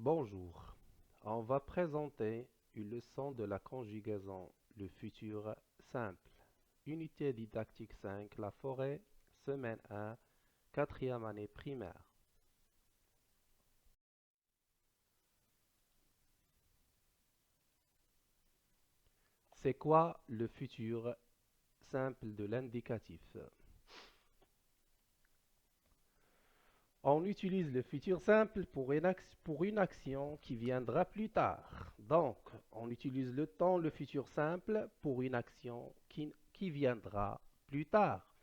Bonjour, on va présenter une leçon de la conjugaison le futur simple. Unité didactique 5, la forêt, semaine 1, quatrième année primaire. C'est quoi le futur simple de l'indicatif? On utilise le futur simple pour une action qui viendra plus tard. Donc, on utilise le futur simple pour une action qui viendra plus tard.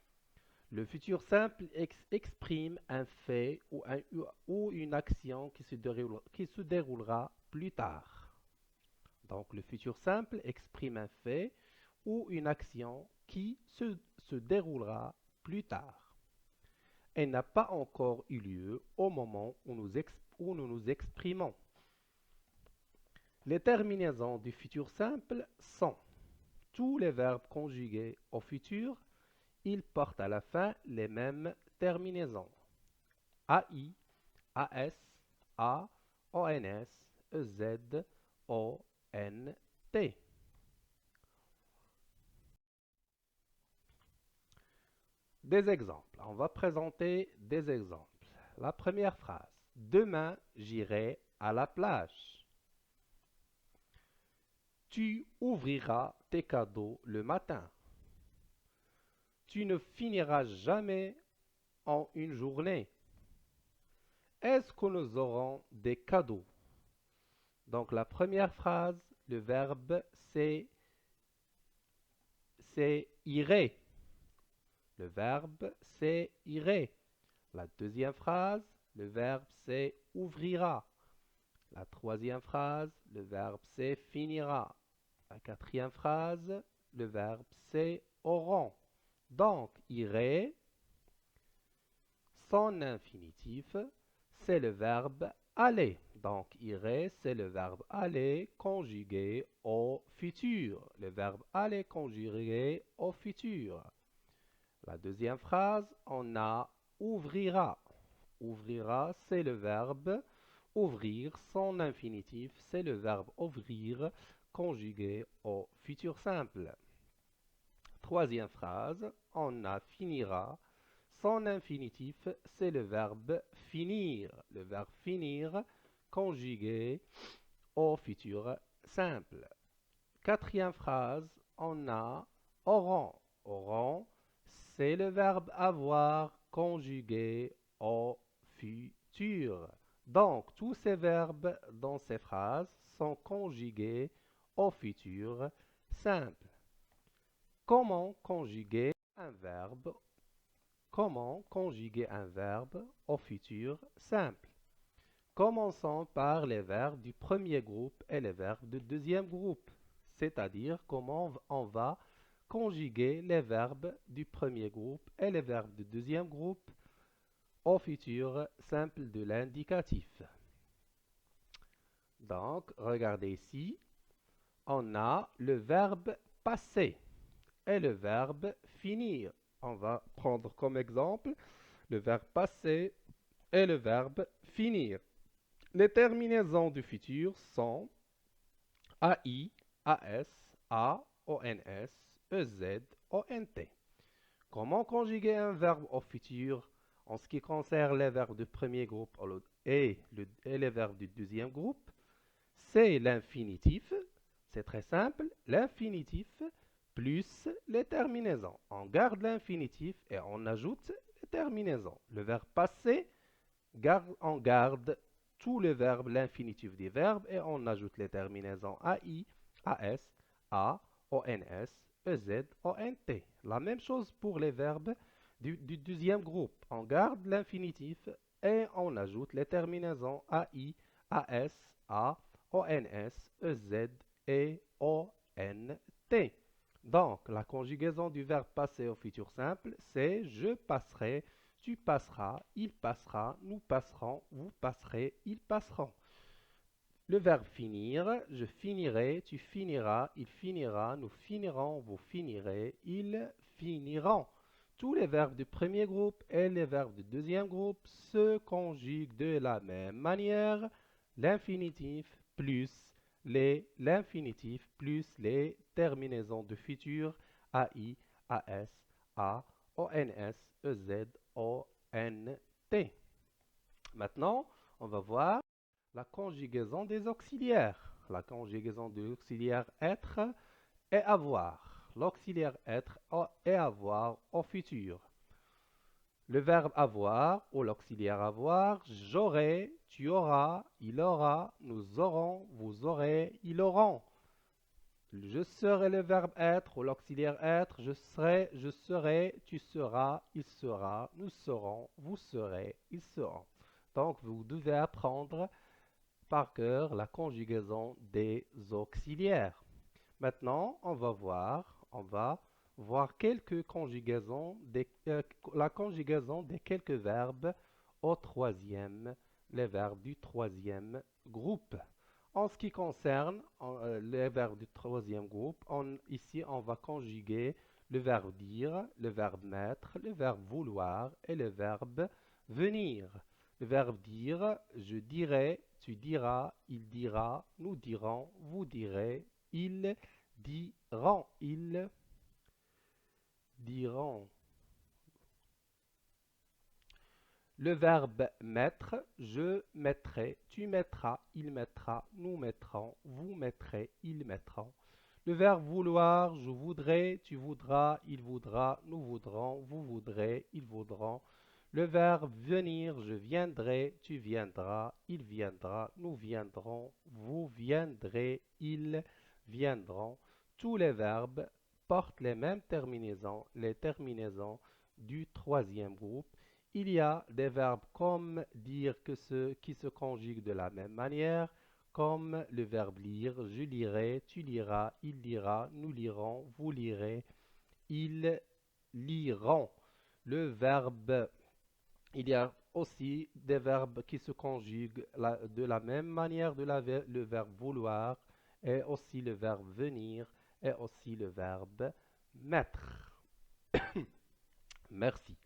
Le futur simple exprime un fait ou une action qui se déroulera plus tard. Donc, le futur simple exprime un fait ou une action qui se déroulera plus tard. Elle n'a pas encore eu lieu au moment où nous nous exprimons. Les terminaisons du futur simple sont tous les verbes conjugués au futur. Ils portent à la fin les mêmes terminaisons. AI, AS, A, ONS, EZ, ONT. Des exemples. On va présenter des exemples. La première phrase. Demain, j'irai à la plage. Tu ouvriras tes cadeaux le matin. Tu ne finiras jamais en une journée. Est-ce que nous aurons des cadeaux? Donc la première phrase, le verbe c'est irait. Le verbe c'est irait. La deuxième phrase, le verbe c'est ouvrira. La troisième phrase, le verbe c'est finira. La quatrième phrase, le verbe c'est auront. Donc irait, son infinitif, c'est le verbe aller. Donc, irait, c'est le verbe aller conjugué au futur. Le verbe aller conjugué au futur. La deuxième phrase, on a ouvrira. Ouvrira, c'est le verbe ouvrir. Son infinitif, c'est le verbe ouvrir conjugué au futur simple. Troisième phrase, on a finira. Son infinitif, c'est le verbe finir. Le verbe finir conjugué au futur simple. Quatrième phrase, on a auront. Auront, c'est le verbe avoir conjugué au futur. Donc, tous ces verbes dans ces phrases sont conjugués au futur simple. Comment conjuguer un verbe Comment conjuguer un verbe au futur simple? Commençons par les verbes du premier groupe et les verbes du deuxième groupe, c'est-à-dire comment on va conjuguer les verbes du premier groupe et les verbes du deuxième groupe au futur simple de l'indicatif. Donc, regardez ici, on a le verbe passer et le verbe finir. On va prendre comme exemple le verbe passer et le verbe finir. Les terminaisons du futur sont AI, AS, A, ONS, EZ, ONT. Comment conjuguer un verbe au futur en ce qui concerne les verbes du premier groupe et les verbes du deuxième groupe? C'est l'infinitif, c'est très simple, l'infinitif plus les terminaisons. On garde l'infinitif et on ajoute les terminaisons. Le verbe passer, on garde tous les verbes, l'infinitif des verbes et on ajoute les terminaisons AI, AS, A, ONS, EZ, ONT. La même chose pour les verbes du deuxième groupe. On garde l'infinitif et on ajoute les terminaisons AI, AS, A, ONS, EZ et ONT. Donc, la conjugaison du verbe passer au futur simple, c'est je passerai, tu passeras, il passera, nous passerons, vous passerez, ils passeront. Le verbe finir, je finirai, tu finiras, il finira, nous finirons, vous finirez, ils finiront. Tous les verbes du premier groupe et les verbes du deuxième groupe se conjuguent de la même manière. l'infinitif plus l'infinitif plus les terminaisons de futur AI, AS, A, ONS, EZ, ONT. Maintenant, on va voir la conjugaison des auxiliaires. La conjugaison des auxiliaires être et avoir. L'auxiliaire être et avoir au futur. Le verbe avoir ou l'auxiliaire avoir, j'aurai, tu auras, il aura, nous aurons, vous aurez, ils auront. Je serai le verbe être ou l'auxiliaire être, je serai, tu seras, il sera, nous serons, vous serez, ils seront. Donc vous devez apprendre par cœur la conjugaison des auxiliaires. Maintenant, on va voir quelques conjugaisons, la conjugaison des quelques verbes au troisième, les verbes du troisième groupe. En ce qui concerne les verbes du troisième groupe, ici on va conjuguer le verbe dire, le verbe mettre, le verbe vouloir et le verbe venir. Le verbe dire, je dirai, tu diras, il dira, nous dirons, vous direz, ils diront, ils diront. Le verbe mettre, je mettrai, tu mettras, il mettra, nous mettrons, vous mettrez, ils mettront. Le verbe vouloir, je voudrais, tu voudras, il voudra, nous voudrons, vous voudrez, ils voudront. Le verbe venir, je viendrai, tu viendras, il viendra, nous viendrons, vous viendrez, ils viendront. Tous les verbes portent les mêmes terminaisons, les terminaisons du troisième groupe. Il y a des verbes comme dire qui se conjuguent de la même manière, comme le verbe lire, je lirai, tu liras, il lira, nous lirons, vous lirez, ils liront. Le verbe, il y a aussi des verbes qui se conjuguent de la même manière le verbe vouloir et aussi le verbe venir et aussi le verbe mettre. Merci.